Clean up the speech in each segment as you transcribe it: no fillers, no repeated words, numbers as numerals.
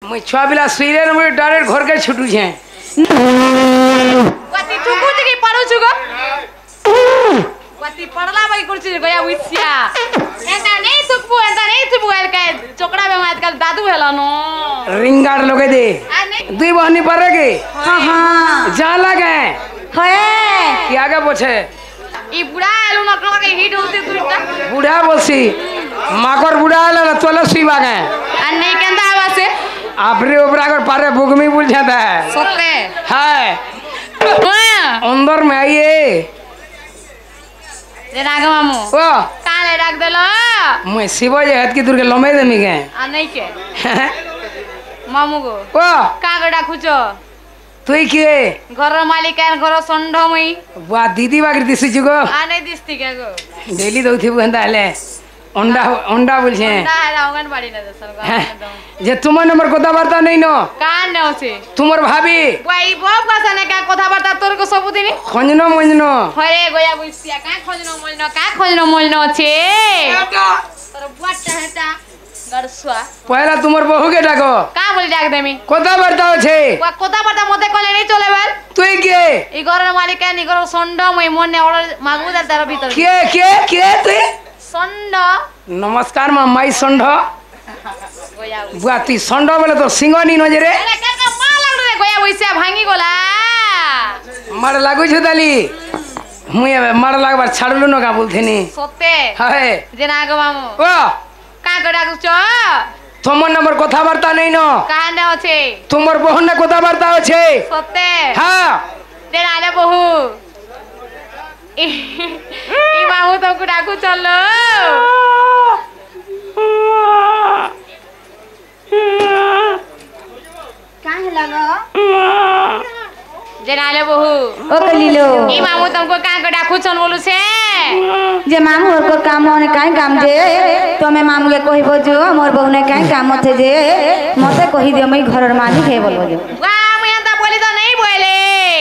मुई छुआ बिला सुइरे न मुई डायरेक्ट घर के छुटू छे वाती ठुकु के पड़ो छुगो वाती पड़ला भाई कुछ गया उइसिया एंता नहीं थुकबो एल के चोकड़ा में आजकल दादू हेला नो रिंगार लगे दे दुई बहनी पर के हां हां जा लगे है क्या के पूछे ई बुढ़ा एलु न के हिट होते दुईटा बुढ़ा बोलसी माकर बुढ़ा आले तोले सुईबा के आ नहीं केंदा आवासे आपरे ऊपर कर पारे बुगमी बुल जाता है सत्ते है अंदर में आइए रे नाग मामू ओ काले रख देलो मैं शिव जे हाथ की दूर के लमे देमी के आ नहीं के मामू को ओ का गडा खुचो तुई के घर मालिक है घर संढो मई वा दीदी बागर दिसी जुगो आ नहीं दिसती के गो डेली दउथि बंदा हले अंडा अंडा बोल छे ना है आंगनबाड़ी ना सरकार जे तुम नंबर कोता वार्ता नहीं नो कान ने होसे तुमर भाभी भाई बाप का सने का कथा बार्ता तोर को सबुदिनी खंजनो मंजनो हरे गोया बुसिया का खोजनो मोलनो छे तोर बुआटा हेटा गरसुआ पहला तुमर बहू के डाको का बोल डाक देमी कोता वार्ता छे वा कथा बार्ता मते कोले नहीं चले बाल तुई के ई घर मालिक है नी घर संडो मई मने ऑर्डर मागू दे तार भीतर के तुई संडो नमस्कार मा माई संढ गोया बुआती संढ बोले तो सिंगनी नजरे अरे का मा लागलो रे गोया बुसिया भांगी गोला मार लागु छ दाली मुई मार लागबार छाड़लु न का बोलथेनी सत्ते हाय जे नाग मामू ओ का गडा कुचो तुमर नंबर कथा वार्ता नहीं नो कहां ने होछे तुमर बहू ने कथा वार्ता छे सत्ते हां दे आले बहू ई मामू तो कुडा कु चलो काहे लगो जे नाले बहू ओ कलिलो ई मामू तुमको का गडा कु चल बोलु छे जे मामू और को काम होने काई काम जे तमे मामू के कहिबो जो मोर बहू ने काई काम थे जे मते कहि दियो मई घरर मालिक है बोलबो जो वाह मैं त बोली तो नहीं बोले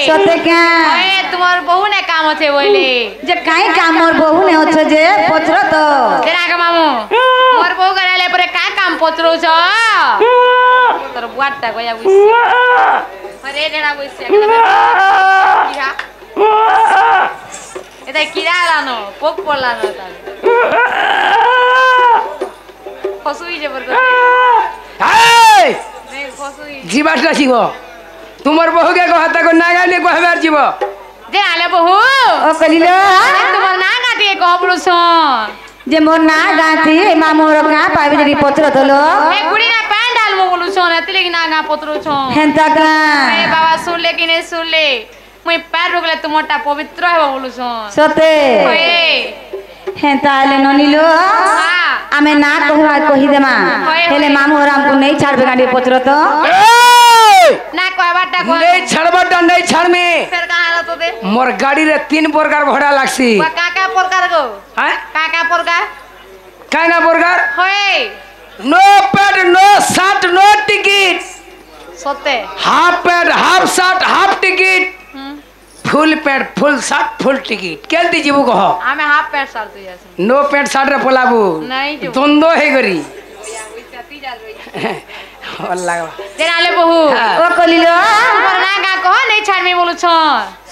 सते क्या ए तुम्हार बहू ने काम थे बोले जे काई काम मोर बहू ने होछ जे पचरो तो तेरा का मामू मोर बहू कराले परे का काम पचरो छ तोर बुआटा गया बुइसी अरे डेडा बुइसी किरा एता किरा लानो पोक पड़ला न ता फसुई जबरदस्त हाय नहीं फसुई जीवाटा छिगो तुमर बहू के कहता को नागा ने कहबार जीवो जे आले बहू ओ कलिलो तुम्हार ना काटी कहबलो छ जे मोर ना गाती मामू रो का पाबे जरी पचरो तलो ए गुड़ी ना पैन डाल मो बोलू छ ने तिले ना गा पत्रो छ हेंता का ए बाबा सुन ले कि नहीं सुन ले मुई पैर रोकले तुमटा पवित्र है बोलू छ सते ओए हेंता ले ननिलो हां आमे ना कहवा कहि देमा हेले मामू और हमको नहीं छाड़बे गाड़ी पचरो तो ना कहबाटा को नहीं छड़बटा नहीं छड़ में फिर कहां रतो दे मोर गाड़ी रे 3 प्रकार भड़ा लागसी वा काका प्रकार को हैं काका प्रकार काना प्रकार होए no pad no shirt no ticket सत्ते half pad half shirt half ticket full pad full shirt full ticket केलती जीवो कहो आमे हाफ पैंट साल तो यास नो पैंट शर्ट रे पोलाबू नहीं जो द्वंद्व है गरी ती जाल रही अल्लाह तेरा ले बहू ओ कलिलो ना का कहो नहीं छाड़ में बोलू छ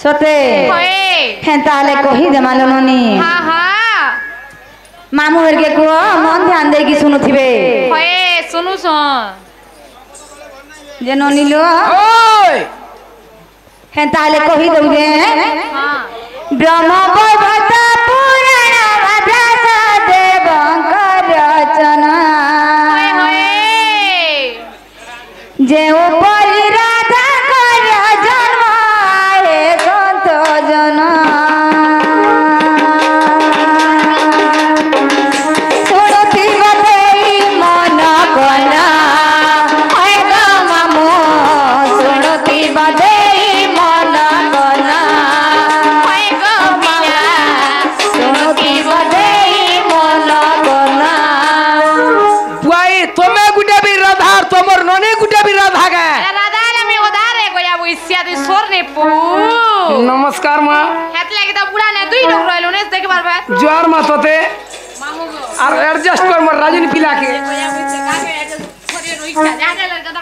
सते होए हेंता ले कहि देमा लो ननी हां हां मामू और के को मन ध्यान दे की सुनुथिबे होए सुनु छ जे ननिलो ओए हेंता ले कहि दउ जे हां ब्रह्म वैभव पुराण अभ्यास देवंकर रचना होए होए जे ऊपर राधा कर जन्म आए संत जना सुनती बतई मन कना है गा मामू सुनती बतई मन कना होए गो बिना सुनती बतई मन कना बुआई तुम्हें गुटे भी राधा तोमर नने गुटे भी राधा के राधा ले में उधार है गोया बुइसिया दी सोर ने पू नमस्कार मां हेत लागे त बुढ़ा ने दुई लोग रहलो ने देख बार बार जोर मा तोते मामू गो और एडजस्ट कर मोर राजनी पिला के गोया बुइसिया का के छोरी रोई जा जा लड़का त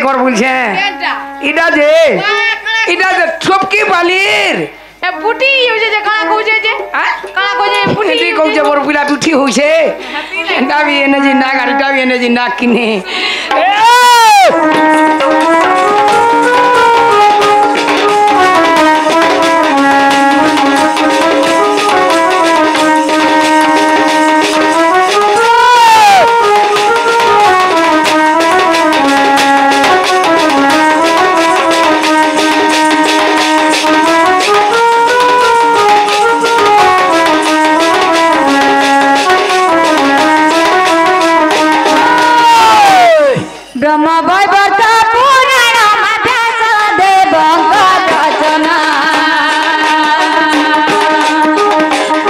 কর বলছে এটা এটা যে এটা যে ঠপকি বালির এ পুটি হইছে যে কালা কইছে যে কালা কইছে পুটি এটি কইছে বড় পিলা উঠি হইছে ডাবি এনে যে না গাড়ি ডাবি এনে যে না কিনে ব্রহ্ম বৈবর্ত পুরাণ মাধ্যাস দেবঙ্গ রচনা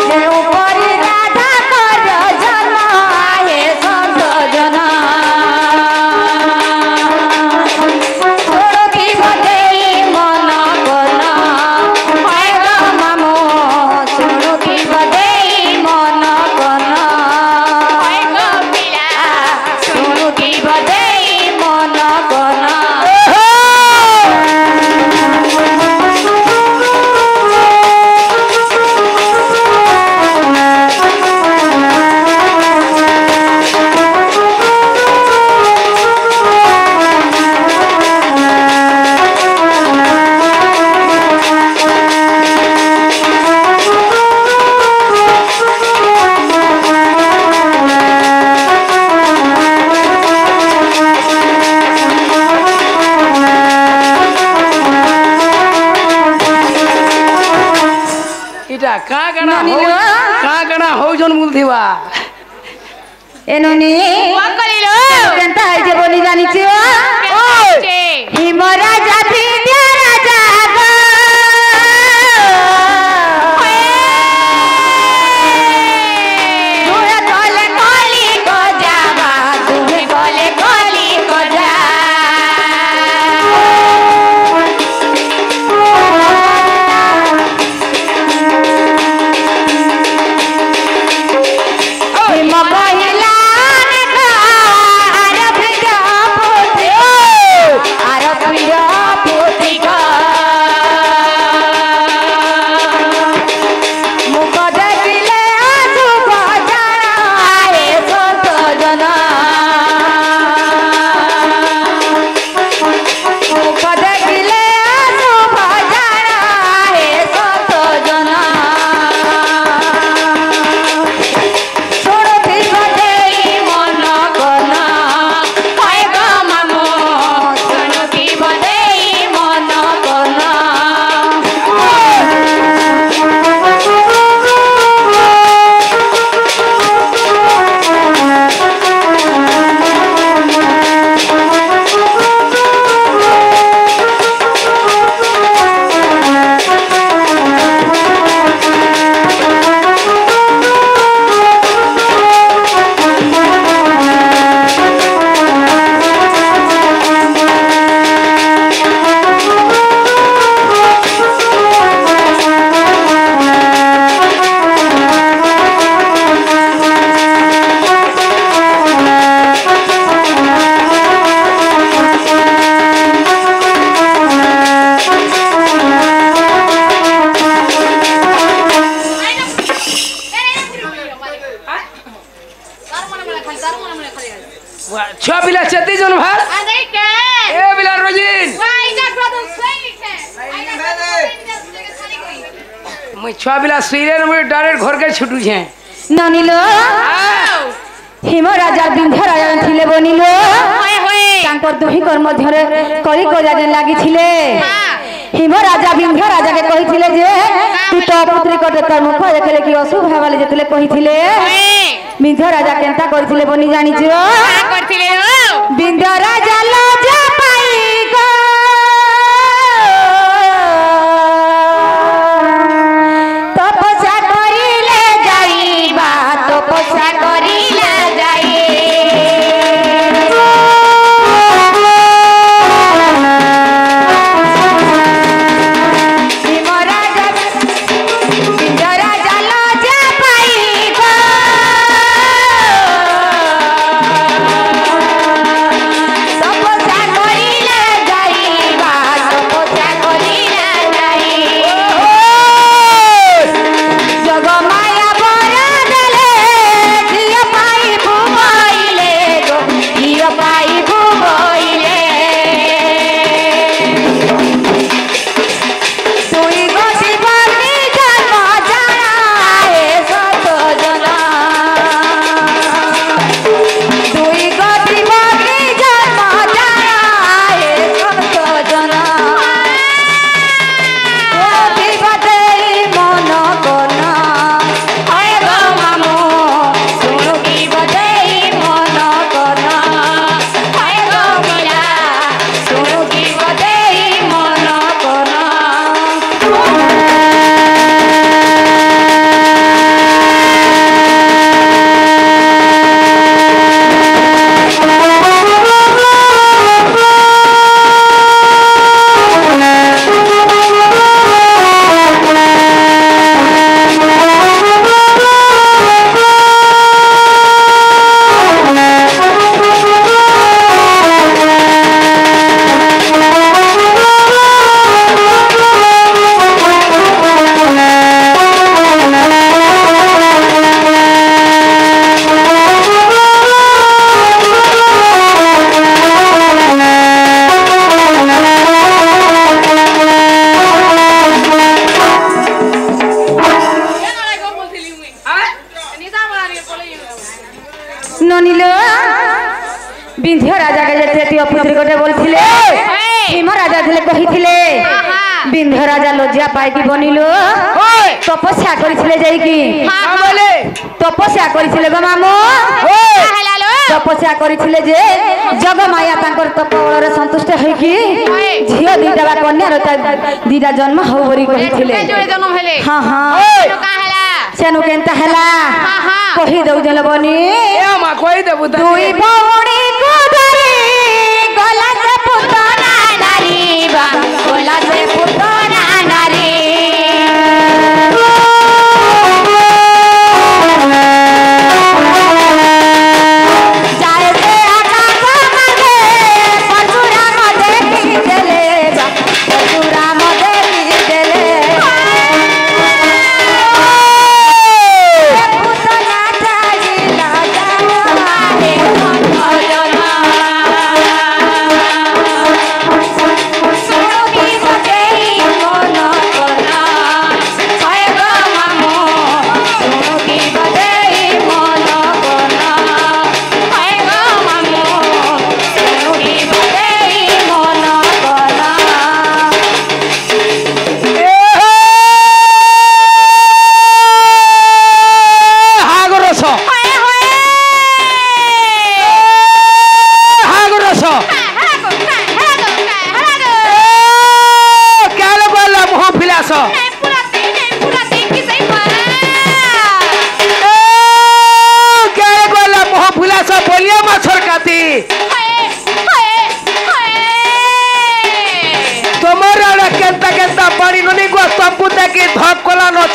যে উপরি রাধা কর জন্ম হে সংযোজনা ছোড়কি বদেই মন কোন হয় গো মামো ছোড়কি বদেই মন কোন হয় গো পিলা ছোড়কি বদেই মন কোন এটা কাকড়া হউজন বলথিবা এনুনি ও কলিলো কেনতা হইছে বলি জানিছো ওই হিমরাজা বিদ্যা রাজা গো দুহে গলে কলি গজাবা দুহে গলে কলি গজা হিম কহিলা আর ভিড় পুতি আর ভিড় পুতি মুখ দেখিলে অশুভ জানা হে সন্ত জনা মুখ দেখিলে অশুভ জানা হে সন্ত জনা ছোড়কি বদেই মন কোন হয় গো মামো ছোড়কি বদেই মন কোন ছয় পিলা 36 জন ভার আরে কে এ পিলা রজিন ওই না প্রথম সইছে মুই ছয় পিলা শুইলে মুই ডাইরেক্ট ঘরকে ছুটুছে ননিল হিমরাজা বিন্ধ্য রাজা ଥିଲେ বনিল হয় হয় তাঙ্কর দুহিকর মধ্যরে কলি গজা যে লাগিছিলে হিমরাজা বিন্ধ্য রাজাকে কহিଥିଲେ যে তুই তো পুত্রী কটে তোর মুখ দেখলে কি অশুভ হেবালে যেতলে কহিଥିଲେ বিন্ধ্য রাজা কেনতা করিଥିଲେ বনি জানিছো কা করছিলে বিন্ধ্য রাজা লজ্জা পাই গো তপস্যা করিলে যাইবা তপস্যা করিলে যাই হিমরাজা বিন্ধ্য রাজা লজ্জা পাই গো ବିନ୍ଧ୍ୟ ରାଜା କେ ଯେତେ ତିଅ ପୁତ୍ରୀ ଗୋଟେ ବୋଲଥିଲେ ଭୀମ ରାଜା ଥିଲେ କହିଥିଲେ ବିନ୍ଧ୍ୟ ରାଜା ଲଜ୍ଜା ପାଇକି ବନିলো তপস্যা করেছিলে যাইকি তপস্যা করেছিলে গো মামু তপস্যা করেছিলে যে জগমায়া তাঙ্কর তপবଳରେ সন্তুষ্ট হইকি ঝিও দিটা বা কন্যার দিটা জন্ম হও বলি কহিছিলে হ্যাঁ হ্যাঁ সেনু কেনতা হেলা কহি দউ জল বনি মা কই দেবু দুই ভৌণী কুদরি গলা সে পুতনা নারী বা গলা সে পুতনা নারী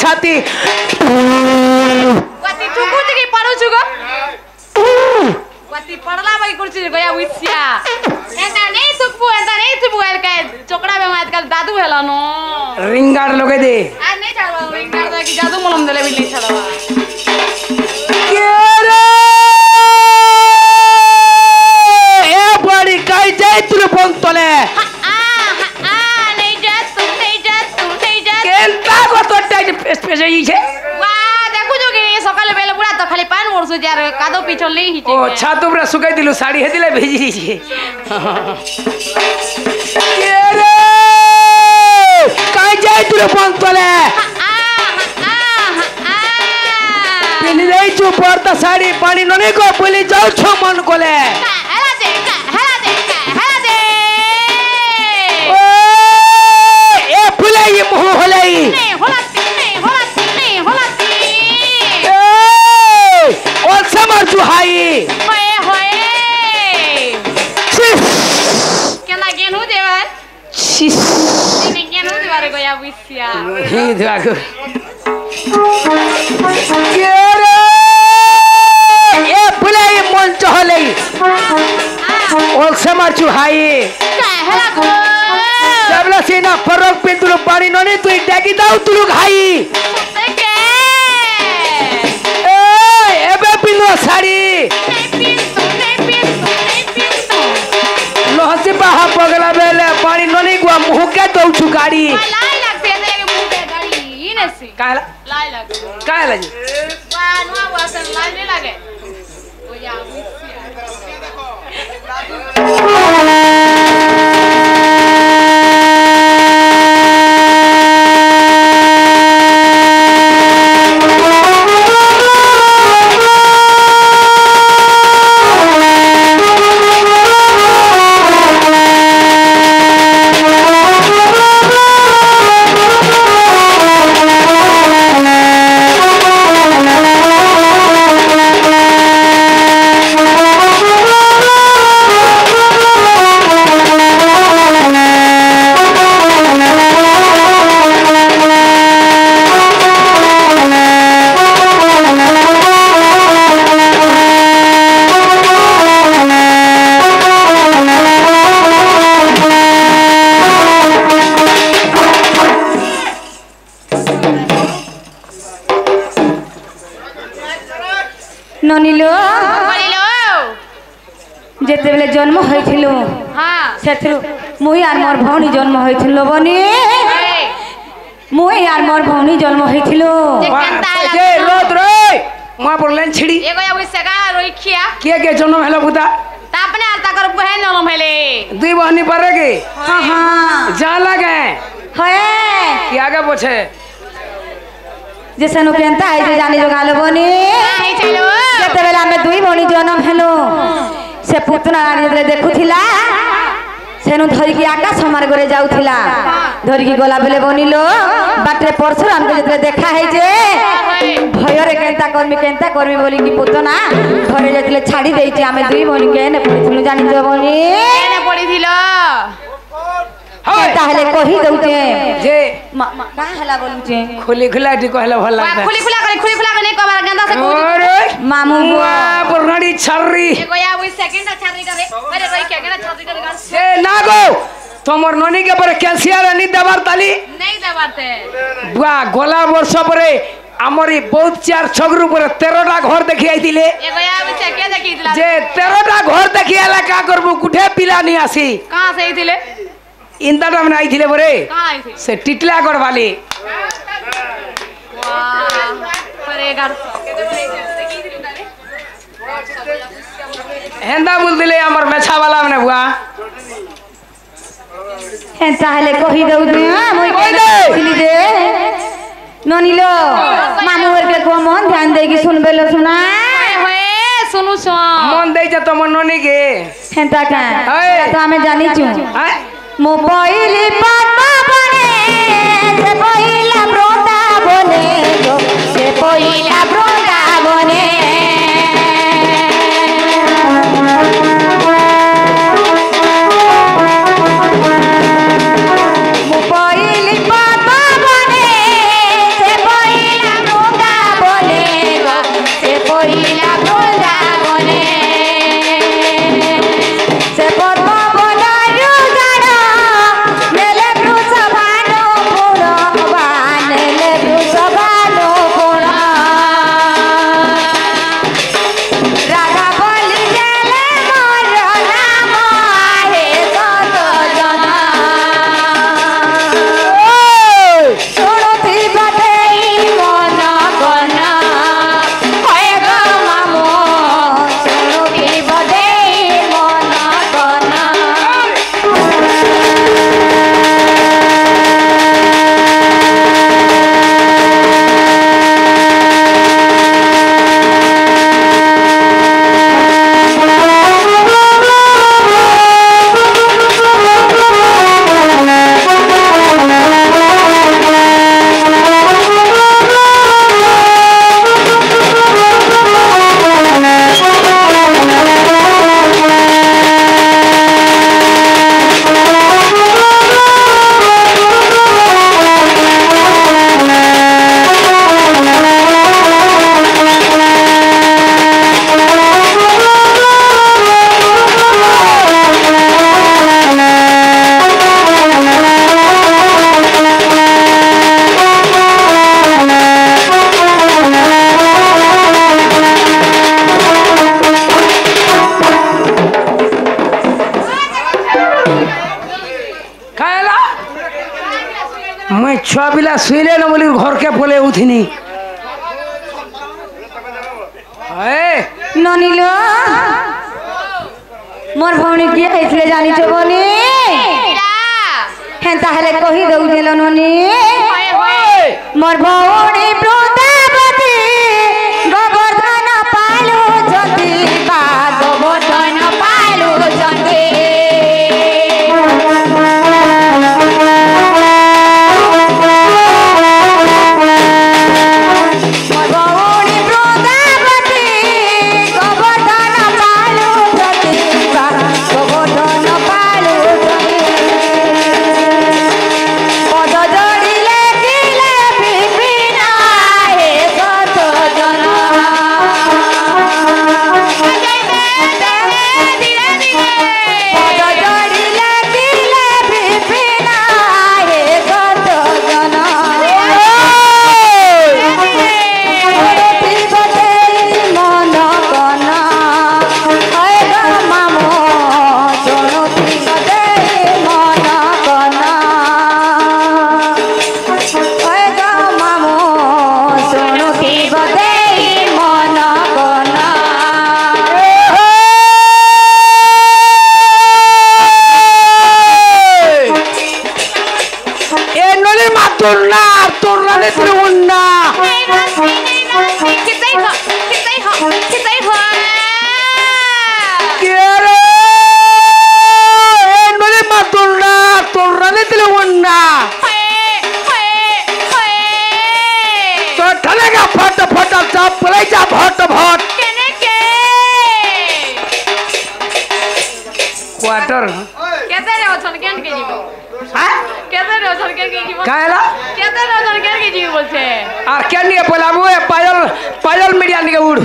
छाती वाती चुकू की पड़ो चुगो वाती पड़ला भाई कुछ गया विसिया एंता नहीं सुकबू का चोकड़ा में आजकल दादू हेला नो रिंगार लोगे दे आज नहीं छाड़वा रिंगार दा की जादू मलम देले भी नहीं छाड़वा ए बड़ी काई जाय तुले फोन तले स्पेशली छे वाह देखु जो कि सकाले बेले पुरा त खाली पान मोरसु यार कादो पिछल नहीं हिचे ओ छातु पुरा सुकाई दिलु साड़ी हेदिले भेजी छे के रे काई जाय तुले फोन तले पिन रही छु परता साड़ी पानी नने को बोली जाऊ छो मन कोले हेला दे ओ ए फुलाई मुह होलाई नहीं होला जुहाई होए केना गेनु देवन ने गेनु देवारे गया विसिया हे देवाको के रे ए बुलाई मन चहले ओल समर जुहाई हेला गो सबला सेना फरक पे तुलो पानी नने तू डाकी दाऊ तुलो खाई साड़ी लोहसे बाहा पगला बेले पानी ननी गुआ मुंह के दऊ छु गाड़ी लाई लगते है के मुंह के गाड़ी ई नसी काला लाई लग काला जी वानुआ वासन लाई नहीं लगे ओ या ननिलो जेते बेले जन्म होइथिलु हां सेथरु मुई आर मोर भौणी जन्म होइथिलो बनी मुई आर मोर भौणी जन्म होइथिलु जे रोद रे मा बोलन छिड़ी एगो या विसका रोइखिया के जन्म हेलो बुदा तापने आर जन्म हेले दुई बहनी परे के हाँ हाँ जा लगे है कि आगे पूछे जे सेनु केनता है जे जानी जो गालो बनी आई चलो जते बेला में दुई भणी जन्म हेलो से पुतना रानी जते देखुथिला सेनु धरी की आकाश हमार घरे जाउथिला धरी की गला बेले बनिलो बाटरे परशुराम के जते देखा है जे भयरे केनता करमी बोली की पुतना घरे जते छाड़ी देइची आमे दुई भणी के ने पुथुनु जानी जो बनी एने पड़ीथिलो ताहले कहि दउचे जे का हला बोलुचे खुली खुलाटी कहला भल वा लगता खुली खुला करे कबार गंदा से कोई अरे मामू बुआ पुरनाड़ी छर्री एगो या वो सेकंड छारी करे अरे रोई के गना छारी करे गाल से ना गो तोमर ननी के पर कैल्सियर नी दबार ताली नहीं दबाते बुआ गोला वर्ष परे हमरी बहुत चार छगरु पर 13टा घर देखि आइतिले एगो या वो के देखितला जे 13टा घर देखि आला का करबु कुठे पिला नी आसी कहां से आइतिले इंदाटा में आइतिले बरे कहां आई थी से टिटलागढ़ वाली वाह अरे गार हेंदा बोल दिले हमर मेछा वाला में बुआ हे ताहले कहि दउचे मुई कहि दे। बोली दे ननिलो मामू वर के को मन ध्यान दे की सुनबेलो सुना होए सुनु सो मन दे जे तोमर ननी के हेंता का है। तो हमें जानी छु हैं मो पहिले पापा बने से पहिला ब्रोता बने जो से पहिला ब्रोता बने मो पहिले पापा बने से पहिला ब्रोता बने जो से पहिला ब्रोता बने से पद्म बनायो जाना नेले ब्रुसभानो पुरवा नेले ब्रुसभानो पुरा राधा बोली गेले मोर नाम आहे सत जना सुनती बतेई मन कना होय गो मामो सुनती बतेई मन कना खाएला मैं छुआ पिला सुइले न बोली घर के बोले उठिनी ए ननिलो मोर भौणी किए आइथिले जानी छ बनी हेंता हेले कहि दउ देलो ननी मोर भौणी वृंदावती गोवर्धन पालु जति बा गोवर्धन पालु जति मोर भौणी वृंदावती गोवर्धन पालु जति बा गोवर्धन पालु जति पद जोड़िले किले विपिन क्वार्टर केते रे ओछन केन के जीवो हां केते रे ओछन केन के जीवो काहेला केते रे ओछन केन के जीवो बोलछे আর কেন নিয়ে বলাবো পায়ল মিডিয়া নিয়ে উড়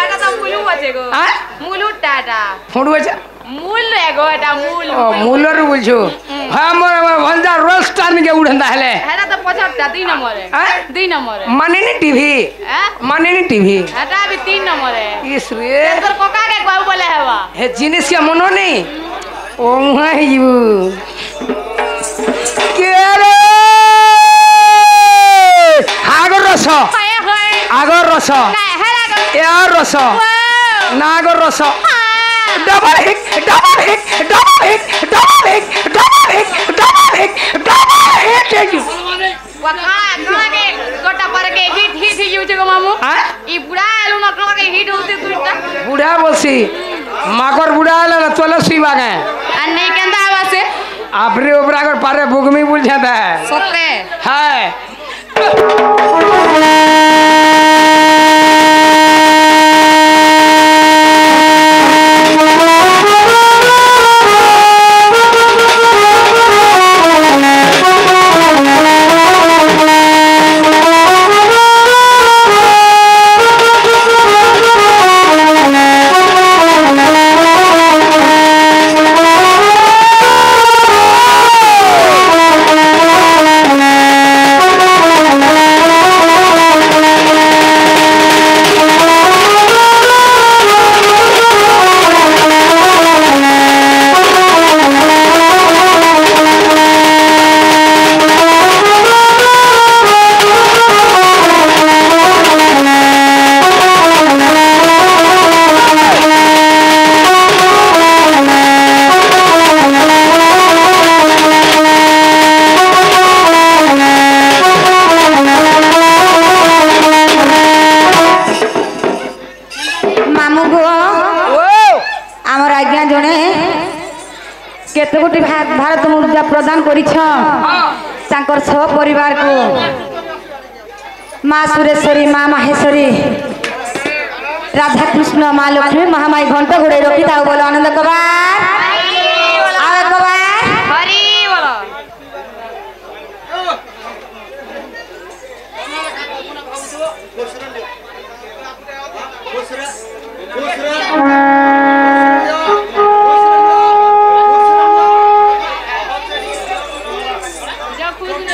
এটা তো মুলু আছে গো হ্যাঁ মুলু টাটা ফোন হয়েছে মূল এগো এটা মূল ও মূলর বলছো হ্যাঁ মোর ভঞ্জা রোস্টার নিয়ে উড়ন্দা হেলে এটা তো 75টা 2 নম্বরে হ্যাঁ 2 নম্বরে মানেনি টিভি হ্যাঁ মানেনি টিভি এটা আমি 3 নম্বরে ইস রে তোর কোকা কে কই বলে হেবা হে জিনিস কে মনো নেই ও মাই ইউ কে রে আগর রস হয় হয় আগর রস না হেলা গো এর রস না আগর রস double hit double hit double hit double hit double hit double hit double hit वका के गोटा पर के हिट हिट यूज गो मामू हां ई बुढ़ा आलू न कला के हिट होते दुईटा बुढ़ा बोलसी माकर बुढ़ा आले न तुलसी बागे आ नहीं केंदा आवासे आपरे ओबरा कर पारे बुगमी बुल जाता है सत्ते हाय केते गोटी भारत मुद्रा प्रदान करिछ तांकर सब परिवार को माँ सुरेश्वरी माँ माहेश्वरी राधा कृष्ण माँ लक्ष्मी महामाई घंटा घोड़े रखी था बोलो आनंद कबार आवे कबार हरि बोलो जो खुश